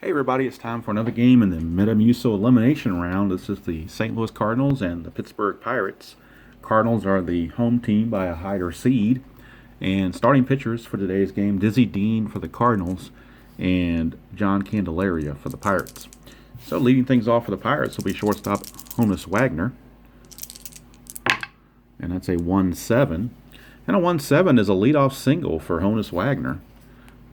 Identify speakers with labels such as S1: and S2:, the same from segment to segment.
S1: Hey everybody, it's time for another game in the Metamucil elimination round. This is the St. Louis Cardinals and the Pittsburgh Pirates. Cardinals are the home team by a higher seed. And starting pitchers for today's game, Dizzy Dean for the Cardinals and John Candelaria for the Pirates. So leading things off for the Pirates will be shortstop Honus Wagner. And that's a 1-7. And a 1-7 is a leadoff single for Honus Wagner.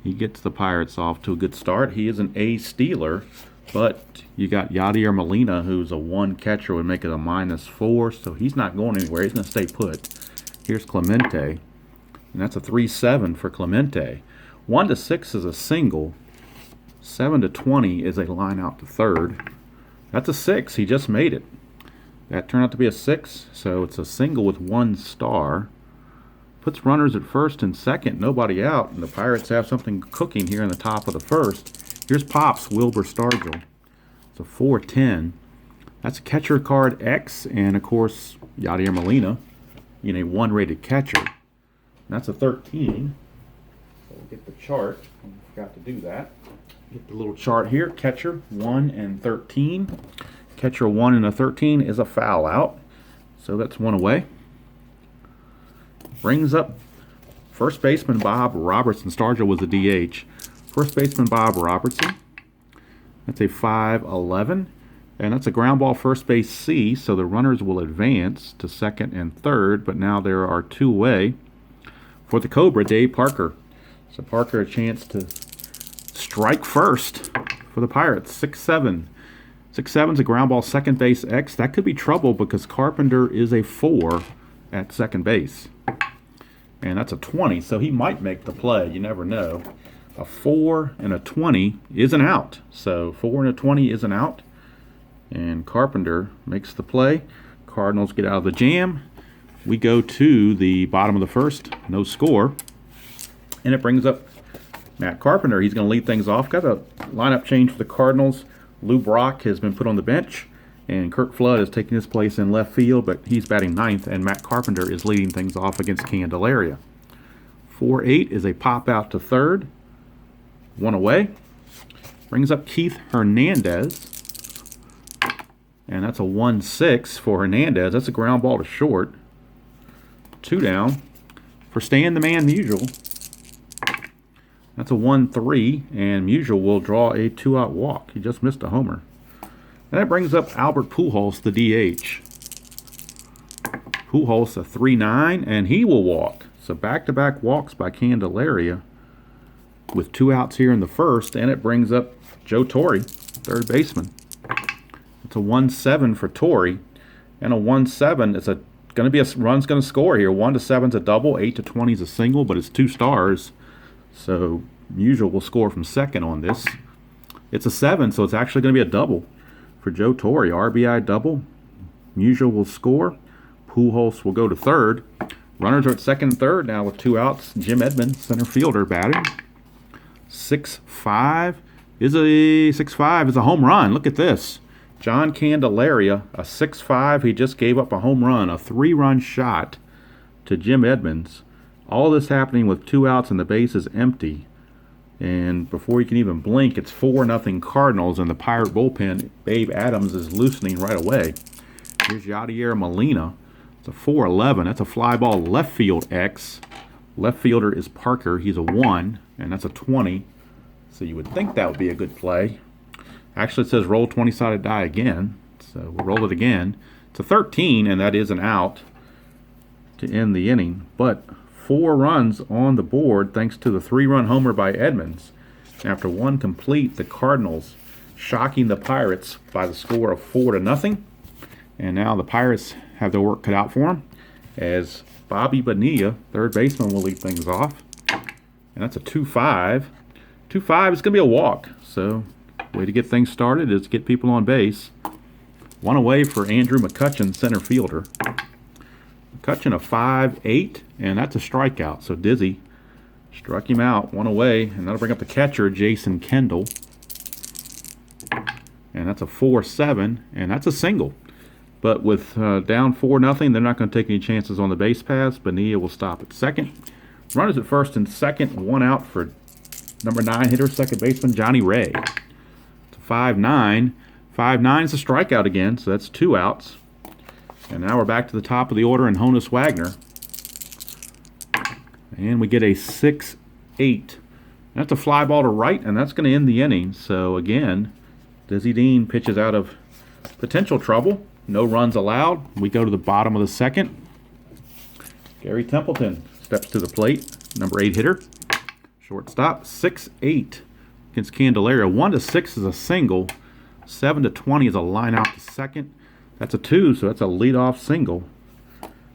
S1: He gets the Pirates off to a good start. He is an A stealer, but you got Yadier Molina, who's a 1 catcher, would make it a -4, so he's not going anywhere. He's going to stay put. Here's Clemente, and that's a 3-7 for Clemente. 1-6 is a single. 7-20 is a line out to third. That's a 6. He just made it. That turned out to be a 6, so it's a single with 1 star. Puts runners at first and second, nobody out, and the Pirates have something cooking here in the top of the first. Here's Pops, Wilbur Stargell. It's a 4-10. That's a catcher card X, and of course, Yadier Molina in a 1-rated catcher. And that's a 13. So we'll get the chart. I forgot to do that. Get the little chart here. Catcher 1 and 13. Catcher 1 and a 13 is a foul out. So that's 1 away. Brings up first baseman Bob Robertson. Stargell was a DH. First baseman Bob Robertson. That's a 5-11. And that's a ground ball first base C, so the runners will advance to second and third, but now there are 2 away for the Cobra, Dave Parker. So Parker a chance to strike first for the Pirates. 6-7. 6-7 is a ground ball second base X. That could be trouble because Carpenter is a 4 at second base. And that's a 20, so he might make the play. You never know. A 4 and a 20 is an out. So 4 and a 20 is an out. And Carpenter makes the play. Cardinals get out of the jam. We go to the bottom of the first. No score. And it brings up Matt Carpenter. He's going to lead things off. Got a lineup change for the Cardinals. Lou Brock has been put on the bench. And Kurt Flood is taking his place in left field, but he's batting 9th, and Matt Carpenter is leading things off against Candelaria. 4-8 is a pop out to third. 1 away. Brings up Keith Hernandez. And that's a 1-6 for Hernandez. That's a ground ball to short. 2 down for Stan the Man Musial. That's a 1-3, and Musial will draw a 2-out walk. He just missed a homer. And that brings up Albert Pujols, the DH. Pujols a 3-9, and he will walk. So back-to-back walks by Candelaria with 2 outs here in the first, and it brings up Joe Torre, third baseman. It's a 1-7 for Torre, and a 1-7 is going to be a run's going to score here. 1-7 is a double, 8-20 is a single, but it's 2 stars. So Musial will score from second on this. It's a 7, so it's actually going to be a double for Joe Torre. RBI double. Musial will score. Pujols will go to third. Runners are at second and third now with 2 outs. Jim Edmonds, center fielder, batting. 6-5 is a home run. Look at this. John Candelaria, a 6-5. He just gave up a home run, a 3-run shot to Jim Edmonds. All this happening with 2 outs and the base is empty. And before you can even blink, it's 4-0 Cardinals, and the Pirate bullpen, Babe Adams, is loosening right away. Here's Yadier Molina. It's a 4-11. That's a fly ball left field X. Left fielder is Parker. He's a 1, and that's a 20. So you would think that would be a good play. Actually, it says roll 20-sided die again. So we'll roll it again. It's a 13, and that is an out to end the inning. But 4 runs on the board thanks to the 3-run homer by Edmonds. After 1 complete, the Cardinals shocking the Pirates by the score of 4-0. And now the Pirates have their work cut out for them as Bobby Bonilla, third baseman, will lead things off. And that's a 2-5. 2-5 is going to be a walk. So way to get things started is get people on base. 1 away for Andrew McCutchen, center fielder. McCutchen a 5-8, and that's a strikeout. So Dizzy struck him out, 1 away, and that'll bring up the catcher, Jason Kendall. And that's a 4-7, and that's a single. But with down 4-0, they're not going to take any chances on the base pass. Bonilla will stop at second. Runners at first and second, 1 out for number 9 hitter, second baseman Johnny Ray. 5-9. 5-9 is a strikeout again, so that's 2 outs. And now we're back to the top of the order in Honus Wagner. And we get a 6-8. That's a fly ball to right, and that's going to end the inning. So again, Dizzy Dean pitches out of potential trouble. No runs allowed. We go to the bottom of the second. Gary Templeton steps to the plate. Number 8 hitter. Shortstop. 6-8 against Candelaria. 1-6 is a single. 7-20 is a line out to second. That's a 2, so that's a leadoff single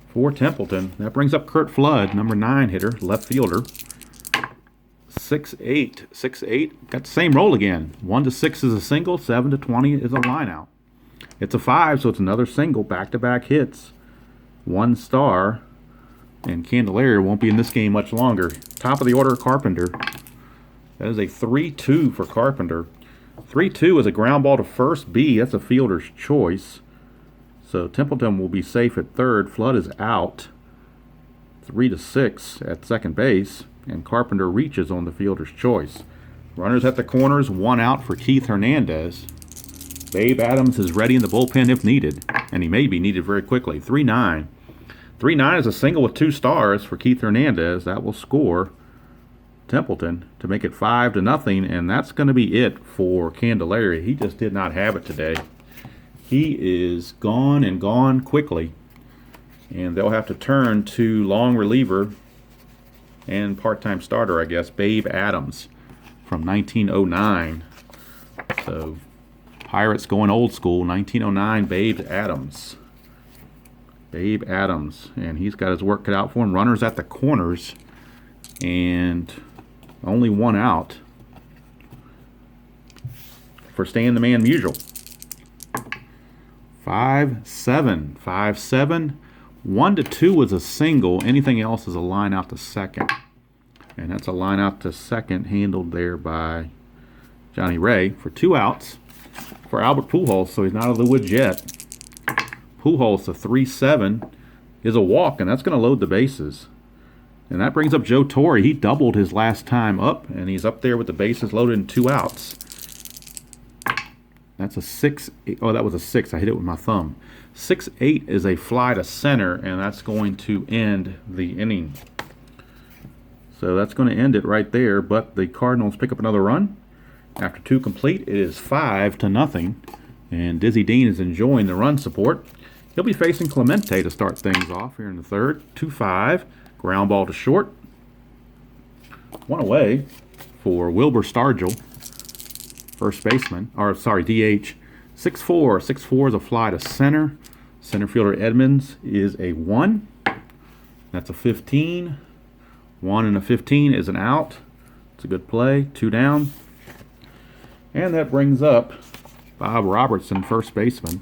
S1: for Templeton. That brings up Curt Flood, number 9 hitter, left fielder. 6-8. 6-8. Got the same roll again. 1-6 is a single. 7-20 is a line out. It's a 5, so it's another single. Back-to-back hits. 1 star. And Candelaria won't be in this game much longer. Top of the order, Carpenter. That is a 3-2 for Carpenter. 3-2 is a ground ball to first. B, that's a fielder's choice. So Templeton will be safe at third. Flood is out. 3-6 at second base. And Carpenter reaches on the fielder's choice. Runners at the corners, 1 out for Keith Hernandez. Babe Adams is ready in the bullpen if needed. And he may be needed very quickly. 3-9. 3-9 is a single with 2 stars for Keith Hernandez. That will score Templeton to make it 5-0, and that's going to be it for Candelaria. He just did not have it today. He is gone and gone quickly, and they'll have to turn to long reliever and part-time starter, I guess, Babe Adams from 1909. So Pirates going old school, 1909 Babe Adams. Babe Adams, and he's got his work cut out for him. Runners at the corners, and only 1 out for Stan the Man Musial. 5-7. 5-7. 1-2 was a single. Anything else is a line out to second. And that's a line out to second handled there by Johnny Ray for 2 outs for Albert Pujols, so he's not out of the woods yet. Pujols, a 3-7, is a walk, and that's going to load the bases. And that brings up Joe Torre. He doubled his last time up, and he's up there with the bases loaded and 2 outs. That's a 6. Oh, that was a 6. I hit it with my thumb. 6-8 is a fly to center, and that's going to end the inning. So that's going to end it right there, but the Cardinals pick up another run. After 2 complete, it is 5-0, and Dizzy Dean is enjoying the run support. He'll be facing Clemente to start things off here in the third. 2-5, ground ball to short. 1 away for Wilbur Stargell, first baseman, or sorry, DH. 6-4. 6-4 is a fly to center. Center fielder Edmonds is a 1. That's a 15. 1 and a 15 is an out. It's a good play. 2 down. And that brings up Bob Robertson, first baseman.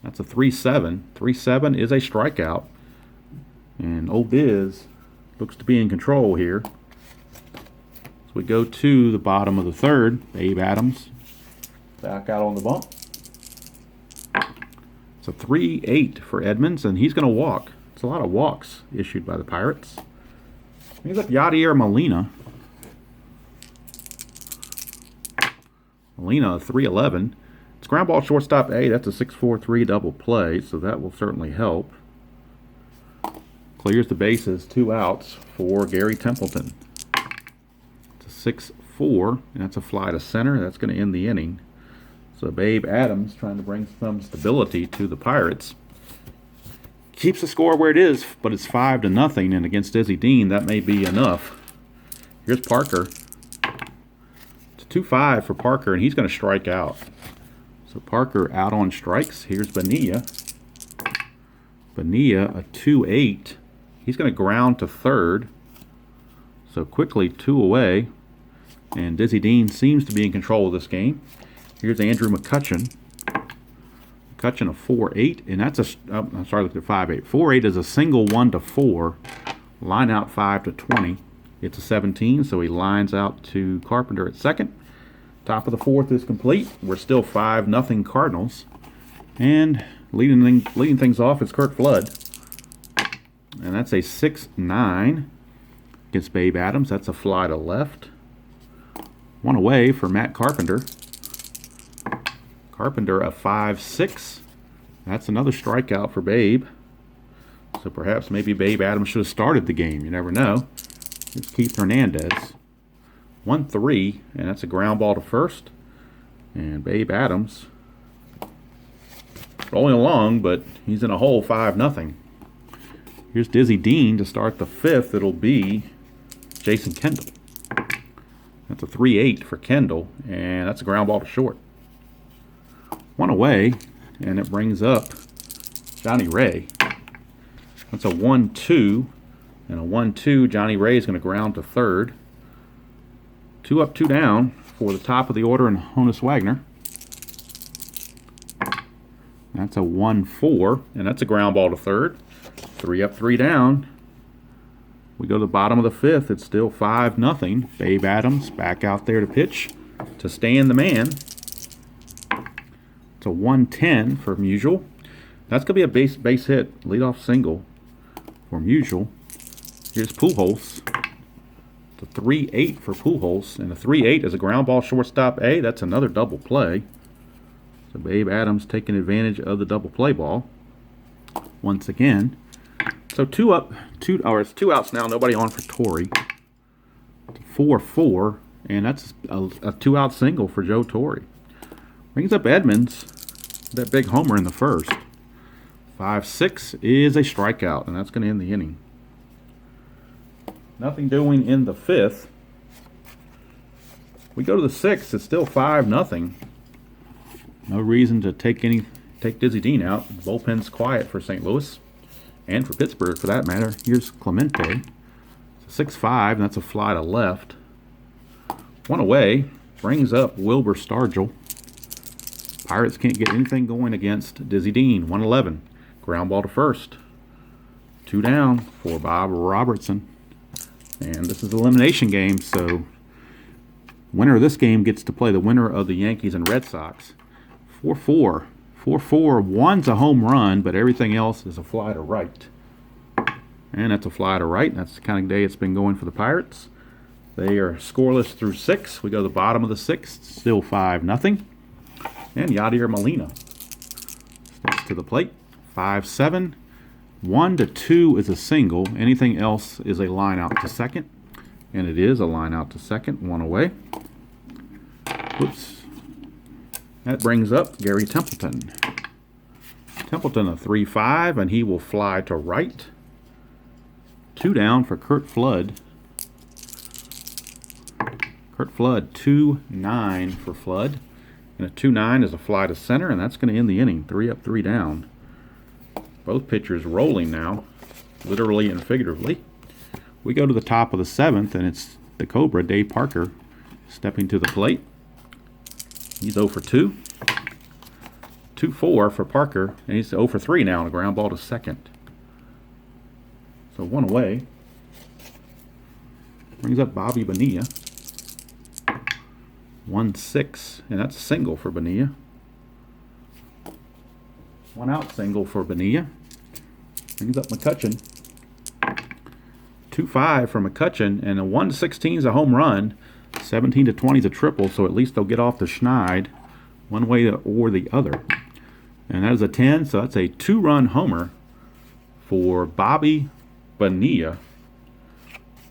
S1: That's a 3-7. 3-7 is a strikeout. And Old Biz looks to be in control here. So we go to the bottom of the third. Babe Adams back out on the bump. It's a 3-8 for Edmonds, and he's going to walk. It's a lot of walks issued by the Pirates. Brings up Yadier Molina. Molina, 3-11. It's ground ball shortstop A. That's a 6-4-3 double play, so that will certainly help. Clears the bases, 2 outs for Gary Templeton. It's a 6-4, and that's a fly to center. That's going to end the inning. So Babe Adams trying to bring some stability to the Pirates. Keeps the score where it is, but it's 5-0, and against Dizzy Dean, that may be enough. Here's Parker. It's a 2-5 for Parker, and he's going to strike out. So Parker out on strikes. Here's Bonilla. Bonilla, a 2-8. He's going to ground to third. So quickly 2 away. And Dizzy Dean seems to be in control of this game. Here's Andrew McCutchen. McCutchen, a 4-8. And that's a, I'm sorry, look at 5-8. 4-8 is a single 1-4. Line out 5-20. It's a 17, so he lines out to Carpenter at second. Top of the fourth is complete. We're still 5-0 Cardinals. And leading things off is Curt Flood. And that's a 6-9 against Babe Adams. That's a fly to left. One away for Matt Carpenter. Carpenter a 5-6. That's another strikeout for Babe. So perhaps maybe Babe Adams should have started the game. You never know. It's Keith Hernandez. 1-3, and that's a ground ball to first. And Babe Adams rolling along, but he's in a hole 5-0. Here's Dizzy Dean to start the fifth. It'll be Jason Kendall. That's a 3-8 for Kendall, and that's a ground ball to short. One away, and it brings up Johnny Ray. That's a 1-2, and a 1-2. Johnny Ray is going to ground to third. 2 up, 2 down for the top of the order and Honus Wagner. That's a 1-4, and that's a ground ball to third. 3 up, 3 down. We go to the bottom of the fifth. It's still 5-0. Babe Adams back out there to pitch to stand the man. It's a 1-10 for Musial. That's going to be a base hit, leadoff single for Musial. Here's Pujols. It's a 3-8 for Pujols, and a 3-8 is a ground ball shortstop A. That's another double play. So Babe Adams taking advantage of the double play ball once again. So it's 2 outs now. Nobody on for Torrey. 4-4, and that's a 2-out single for Joe Torre. Brings up Edmonds, that big homer in the first. 5-6 is a strikeout, and that's going to end the inning. Nothing doing in the fifth. We go to the sixth. It's still 5-0. No reason to take Dizzy Dean out. The bullpen's quiet for St. Louis and for Pittsburgh, for that matter. Here's Clemente. It's a 6-5, and that's a fly to left. One away. Brings up Wilbur Stargell. Pirates can't get anything going against Dizzy Dean. 1-11. Ground ball to first. 2 down for Bob Robertson. And this is an elimination game, so winner of this game gets to play the winner of the Yankees and Red Sox. 4-4. 4-4. One's a home run, but everything else is a fly to right. And that's a fly to right. That's the kind of day it's been going for the Pirates. They are scoreless through 6. We go to the bottom of the 6th. Still 5-0. And Yadier Molina steps to the plate. 5-7. 1-2 is a single. Anything else is a line out to second. And it is a line out to second. 1 away. Whoops. That brings up Gary Templeton. Templeton a 3-5, and he will fly to right. 2 down for Curt Flood. Curt Flood, 2-9 for Flood. And a 2-9 is a fly to center, and that's going to end the inning. 3 up, 3 down. Both pitchers rolling now, literally and figuratively. We go to the top of the 7th, and it's the Cobra, Dave Parker, stepping to the plate. He's 0 for 2. 2-4 for Parker, and he's 0 for 3 now, and a ground ball to second. So 1 away. Brings up Bobby Bonilla. 1-6, and that's a single for Bonilla. 1 out single for Bonilla. Brings up McCutchen. 2-5 for McCutchen, and a 1-16 is a home run. 17-20 is a triple, so at least they'll get off the Schneid one way or the other. And that is a 10, so that's a 2-run homer for Bobby Bonilla.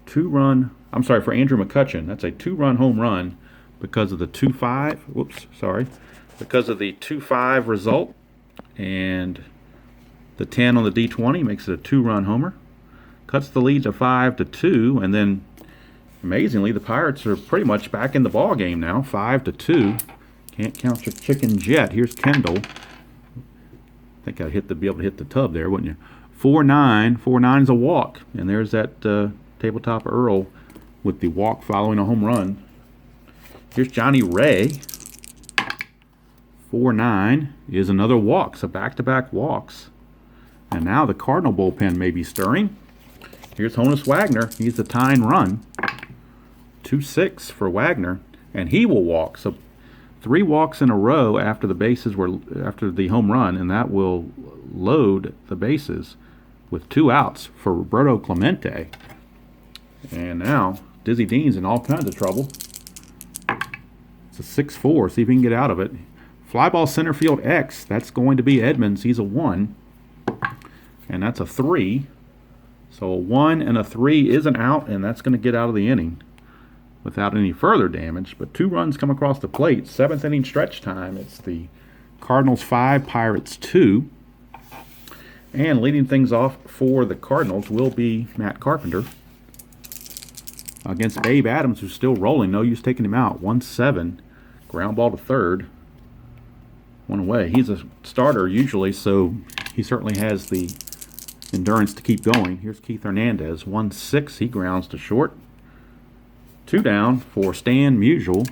S1: For Andrew McCutchen. That's a 2-run home run because of the 2-5. Because of the 2-5 result, and the 10 on the D20 makes it a 2-run homer. Cuts the lead to 5-2, and then amazingly, the Pirates are pretty much back in the ball game now. 5-2. Can't count your chickens yet. Here's Kendall. I think I'd be able to hit the tub there, wouldn't you? 4-9. 4-9 is a walk, and there's that Tabletop Earl with the walk following a home run. Here's Johnny Ray. 4-9 is another walk, so back-to-back walks. And now the Cardinal bullpen may be stirring. Here's Honus Wagner. He's the tying run. 2-6 for Wagner, and he will walk. So 3 walks in a row after the home run, and that will load the bases with 2 outs for Roberto Clemente. And now Dizzy Dean's in all kinds of trouble. It's a 6-4. See if he can get out of it. Fly ball center field X. That's going to be Edmonds. He's a 1. And that's a 3. So a 1 and a 3 is an out, and that's going to get out of the inning without any further damage. But 2 runs come across the plate. 7th inning stretch time. It's the Cardinals 5, Pirates 2. And leading things off for the Cardinals will be Matt Carpenter against Babe Adams, who's still rolling. No use taking him out. 1-7. Ground ball to third. 1 away. He's a starter usually, so he certainly has the endurance to keep going. Here's Keith Hernandez. 1-6. He grounds to short. 2 down for Stan Musial.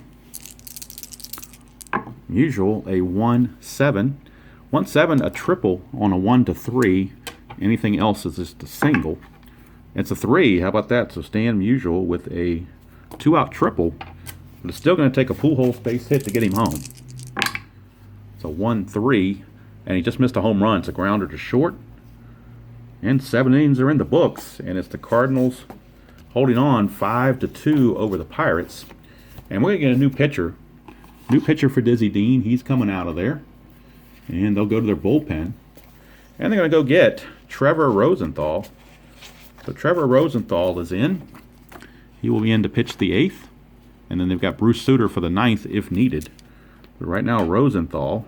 S1: Musial, a 1-7. 1-7, a triple on a 1-3. Anything else is just a single. It's a 3. How about that? So Stan Musial with a 2-out triple. But it's still going to take a Pujols base hit to get him home. It's a 1-3. And he just missed a home run. It's a grounder to short. And 7 innings are in the books. And it's the Cardinals holding on 5-2 over the Pirates. And we're going to get a new pitcher. New pitcher for Dizzy Dean. He's coming out of there. And they'll go to their bullpen. And they're going to go get Trevor Rosenthal. So Trevor Rosenthal is in. He will be in to pitch the 8th. And then they've got Bruce Sutter for the 9th if needed. But right now Rosenthal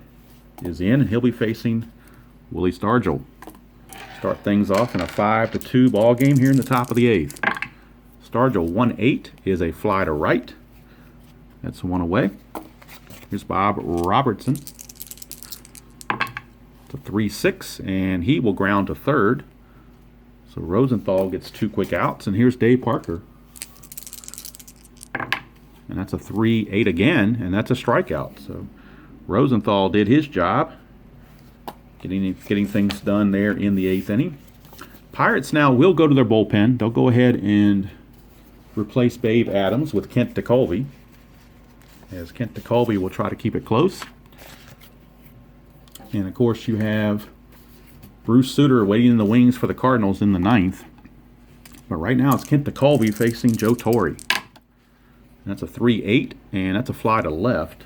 S1: is in, and he'll be facing Willie Stargell. Start things off in a 5-2 ball game here in the top of the 8th. Stargell 1-8 is a fly to right. That's 1 away. Here's Bob Robertson. It's a 3-6, and he will ground to third. So Rosenthal gets 2 quick outs, and here's Dave Parker. And that's a 3-8 again, and that's a strikeout. So Rosenthal did his job, getting things done there in the 8th inning. Pirates now will go to their bullpen. They'll go ahead and replace Babe Adams with Kent DeColvey, as Kent DeColvey will try to keep it close. And of course you have Bruce Sutter waiting in the wings for the Cardinals in the 9th. But right now it's Kent DeColvey facing Joe Torre. That's a 3-8, and that's a fly to left.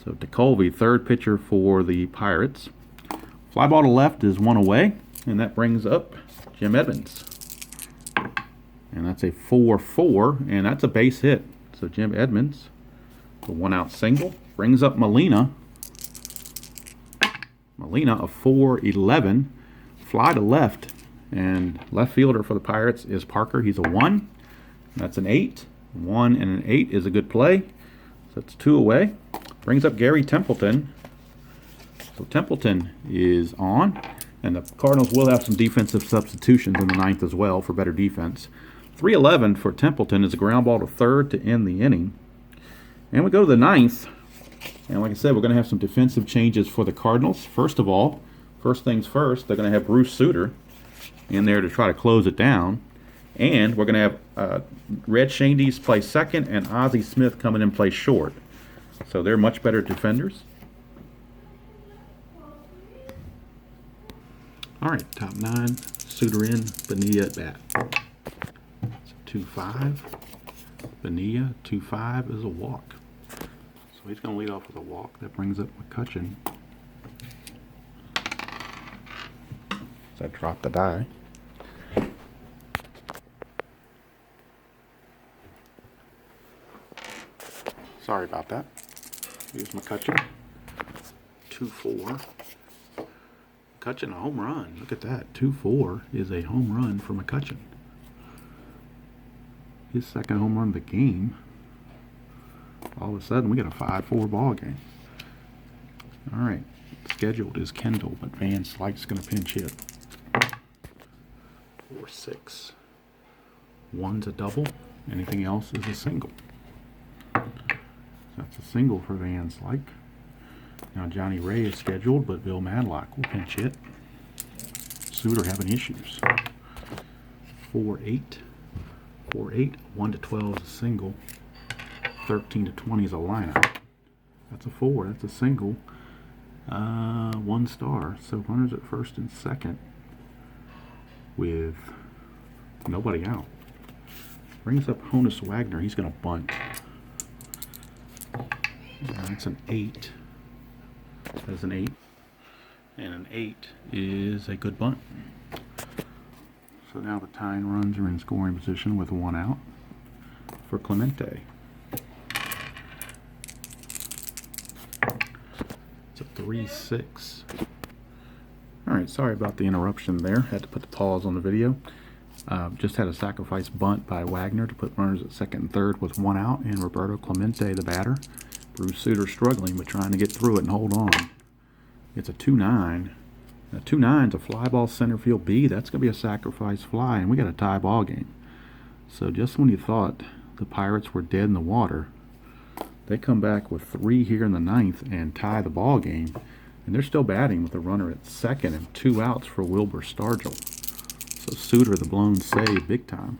S1: So DeColvey, third pitcher for the Pirates. Fly ball to left is 1 away, and that brings up Jim Edmonds. And that's a 4-4, and that's a base hit. So Jim Edmonds, the 1-out single, brings up Molina. Molina, a 4-11, fly to left. And left fielder for the Pirates is Parker. He's a 1. That's an 8. 1 and an 8 is a good play. So that's 2 away. Brings up Gary Templeton. So Templeton is on. And the Cardinals will have some defensive substitutions in the 9th as well for better defense. 3-11 for Templeton is a ground ball to third to end the inning. And we go to the 9th. And like I said, we're going to have some defensive changes for the Cardinals. First of all, first things first, they're going to have Bruce Sutter in there to try to close it down. And we're going to have Red Shandies play second and Ozzie Smith come in and play short. So they're much better defenders. All right, top 9, Sutter in, Bonilla at bat. 2-5. Bonilla, 2-5 is a walk. So he's going to lead off with a walk. That brings up McCutchen. So I dropped the die. Sorry about that. Here's McCutchen. 2-4. McCutchen, a home run. Look at that. 2-4 is a home run for McCutchen. His second home run of the game. All of a sudden, we got a 5-4 ball game. All right. Scheduled is Kendall, but Van Slyke's going to pinch hit. 4-6. 1's a double. Anything else is a single. That's a single for Van Slyke. Now Johnny Ray is scheduled, but Bill Madlock will pinch hit. Sutter having issues. 4-8. 4-8. 1-12 is a single. 13-20 is a lineup. That's a 4. That's a single. 1 star. So runners at first and second with nobody out. Brings up Honus Wagner. He's going to bunt. That's an 8. That's an 8. And an 8 is a good bunt. So now the tying runs are in scoring position with 1 out for Clemente. It's a 3-6. Alright, sorry about the interruption there. Had to put the pause on the video. Just had a sacrifice bunt by Wagner to put runners at second and third with 1 out, and Roberto Clemente, the batter. Bruce Sutter struggling, but trying to get through it and hold on. It's a 2-9. A 2-9 is a fly ball center field B. That's going to be a sacrifice fly, and we got a tie ball game. So just when you thought the Pirates were dead in the water, they come back with 3 here in the 9th and tie the ball game. And they're still batting with a runner at second and 2 outs for Wilbur Stargell. So Sutter, the blown save, big time.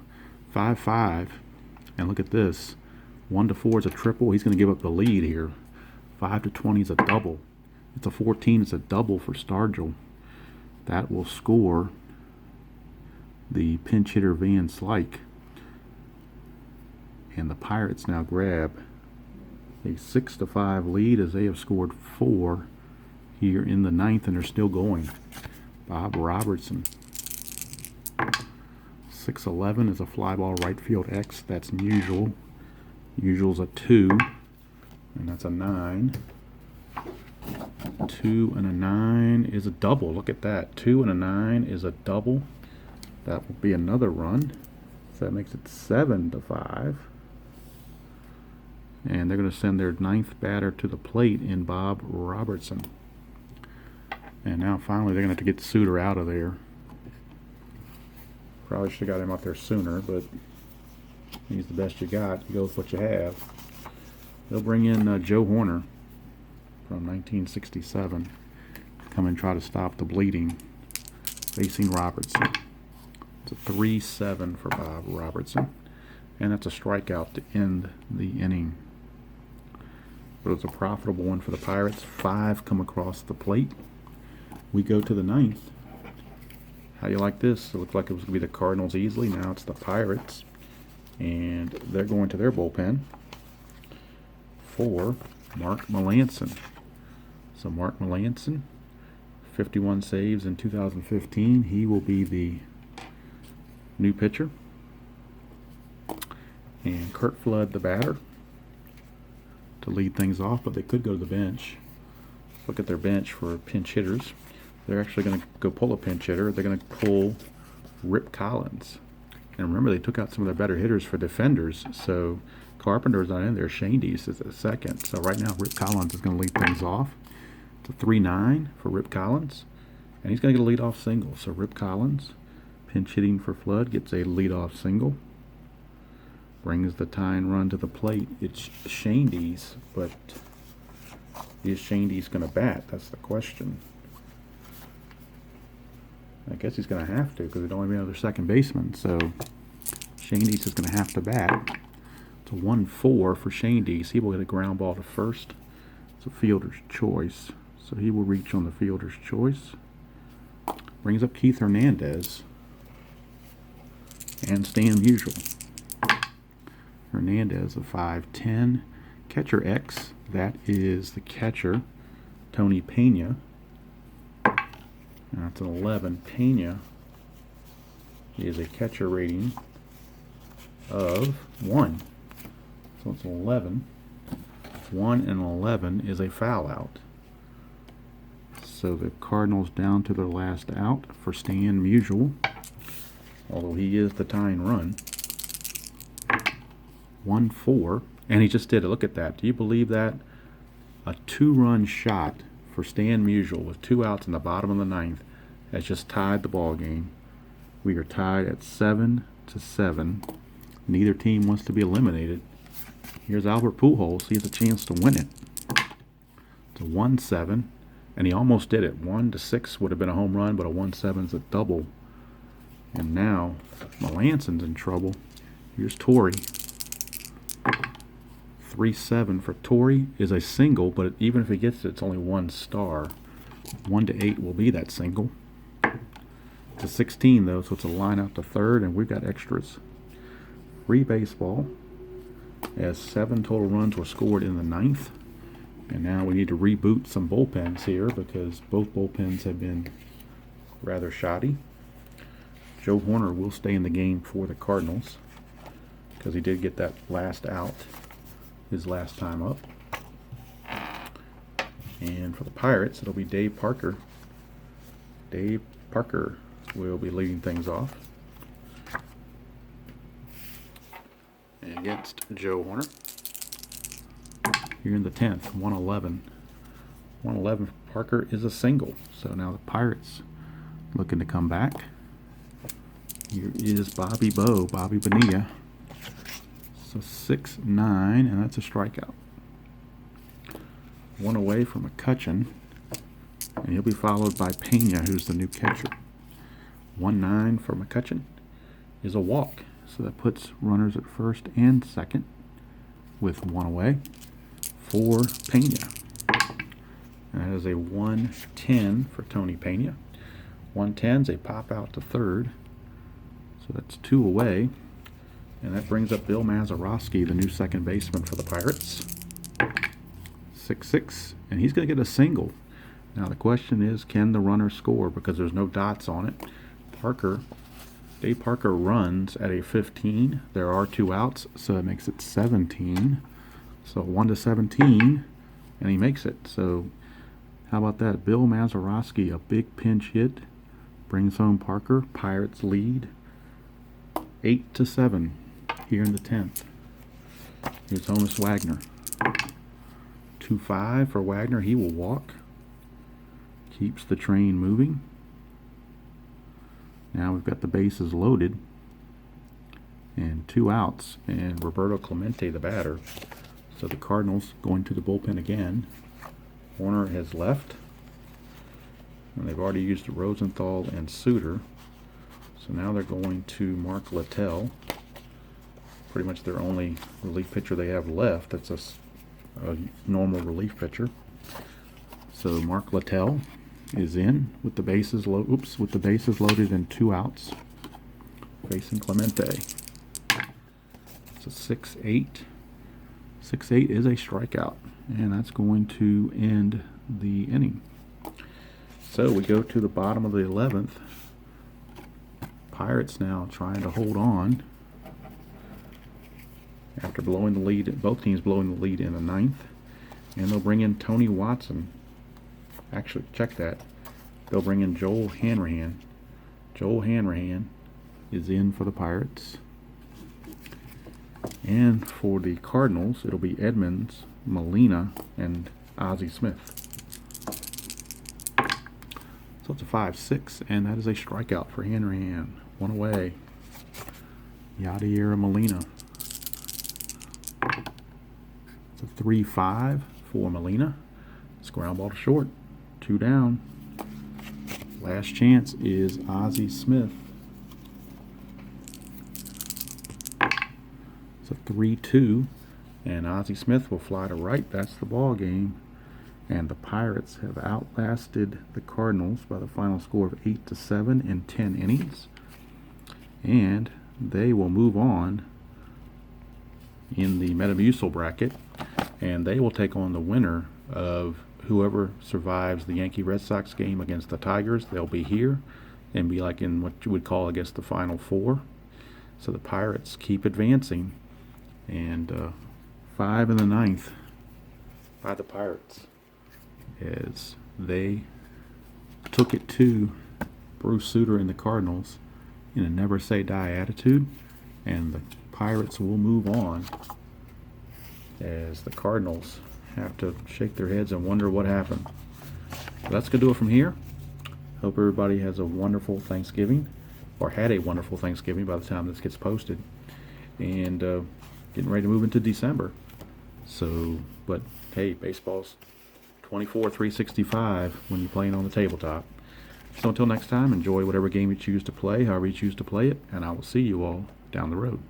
S1: 5-5. And look at this. 1-4 is a triple. He's going to give up the lead here. 5-20 is a double. It's a 14. It's a double for Stargell. That will score the pinch hitter Van Slyke. And the Pirates now grab a 6-5 lead as they have scored 4 here in the 9th, and they're still going. Bob Robertson. 6-11 is a fly ball right field X. That's usual. Usual's a 2, and that's a 9. 2 and a 9 is a double. Look at that. 2 and a 9 is a double. That will be another run. So that makes it 7-5. And they're going to send their 9th batter to the plate in Bob Robertson. And now finally they're going to have to get Sutter out of there. Probably should have got him out there sooner, but he's the best you got. You go with what you have. They'll bring in Joe Horner from 1967. Come and try to stop the bleeding. Facing Robertson. It's a 3-7 for Bob Robertson. And that's a strikeout to end the inning. But it was a profitable one for the Pirates. 5 come across the plate. We go to the 9th. How do you like this? It looked like it was going to be the Cardinals easily. Now it's the Pirates. And they're going to their bullpen for Mark Melancon. So Mark Melancon, 51 saves in 2015. He will be the new pitcher. And Curt Flood, the batter, to lead things off, but they could go to the bench. Look at their bench for pinch hitters. They're actually going to go pull a pinch hitter. They're going to pull Rip Collins. And remember, they took out some of their better hitters for defenders, so Carpenter's not in there. Shane Dees is at second. So right now, Rip Collins is going to lead things off. It's a 3-9 for Rip Collins, and he's going to get a leadoff single. So Rip Collins, pinch hitting for Flood, gets a leadoff single. Brings the tying run to the plate. It's Shane Dees, but is Shane Dees going to bat? That's the question. I guess he's going to have to because there'd only be another second baseman. So Shane Dees is going to have to bat. It's a 1-4 for Shane Dees. He will get a ground ball to first. It's a fielder's choice. So he will reach on the fielder's choice. Brings up Keith Hernandez and Stan Musial. Hernandez, a 5'10". Catcher X, that is the catcher, Tony Pena. That's an 11. Pena is a catcher rating of 1. So it's an 11. 1 and 11 is a foul out. So the Cardinals down to their last out for Stan Musial, although he is the tying run. 1-4, and he just did it. Look at that. Do you believe that? A 2-run shot for Stan Musial with 2 outs in the bottom of the 9th has just tied the ball game. We are tied at 7-7. Neither team wants to be eliminated. Here's Albert Pujols. He has a chance to win it. It's a 1-7, and he almost did it. 1-6 would have been a home run, but a 1-7 is a double. And now Melancon's in trouble. Here's Torrey. 3-7 for Torrey is a single, but even if he gets it, it's only 1 star. 1-8 will be that single. It's a 16 though, so it's a line out to third, and we've got extras. Free baseball, as 7 total runs were scored in the 9th. And now we need to reboot some bullpens here because both bullpens have been rather shoddy. Joe Horner will stay in the game for the Cardinals because he did get that last out his last time up. And for the Pirates, it'll be Dave Parker. Dave Parker will be leading things off. And against Joe Horner. Here in the 10th, 111. 111 for Parker is a single. So now the Pirates looking to come back. Here is Bobby Bonilla. So 6-9, and that's a strikeout. One away from McCutchen, and he'll be followed by Pena, who's the new catcher. 1-9 for McCutchen is a walk. So that puts runners at first and second with one away for Pena. And that is a 1-10 for Tony Pena. 1-10's a pop out to third. So that's two away. And that brings up Bill Mazeroski, the new second baseman for the Pirates. 6-6, and he's going to get a single. Now the question is, can the runner score? Because there's no dots on it. Dave Parker runs at a 15. There are two outs, so it makes it 17. So 1-17, and he makes it. So how about that? Bill Mazeroski, a big pinch hit, brings home Parker. Pirates lead 8-7 here in the 10th. Here's Honus Wagner. 2-5 for Wagner. He will walk. Keeps the train moving. Now we've got the bases loaded and two outs, and Roberto Clemente, the batter. So the Cardinals going to the bullpen again. Horner has left, and they've already used Rosenthal and Suter. So now they're going to Mark Littell. Pretty much their only relief pitcher they have left. That's a normal relief pitcher. So Mark Littell is in with the bases loaded and two outs, facing Clemente. It's a 6-8. 6-8 is a strikeout, and that's going to end the inning. So we go to the bottom of the 11th. Pirates now trying to hold on after blowing the lead. Both teams blowing the lead in the 9th, and they'll bring in Tony Watson. Actually, check that. They'll bring in Joel Hanrahan. Joel Hanrahan is in for the Pirates. And for the Cardinals, it'll be Edmonds, Molina, and Ozzie Smith. So it's a 5-6, and that is a strikeout for Hanrahan. One away. Yadier Molina. It's a 3-5 for Molina. It's ground ball to short. Two down. Last chance is Ozzie Smith. It's a 3-2, and Ozzie Smith will fly to right. That's the ball game. And the Pirates have outlasted the Cardinals by the final score of 8-7 in 10 innings. And they will move on in the Metamucil bracket, and they will take on the winner of whoever survives the Yankee-Red Sox game against the Tigers. They'll be here and be like in what you would call, I guess, the Final Four. So the Pirates keep advancing, and 5 in the 9th by the Pirates as they took it to Bruce Sutter and the Cardinals in a never-say-die attitude, and the Pirates will move on as the Cardinals have to shake their heads and wonder what happened. So that's going to do it from here. Hope everybody has a wonderful Thanksgiving, or had a wonderful Thanksgiving by the time this gets posted, and getting ready to move into December. So, but hey, baseball's 24/365 when you're playing on the tabletop. So until next time, enjoy whatever game you choose to play, however you choose to play it, and I will see you all down the road.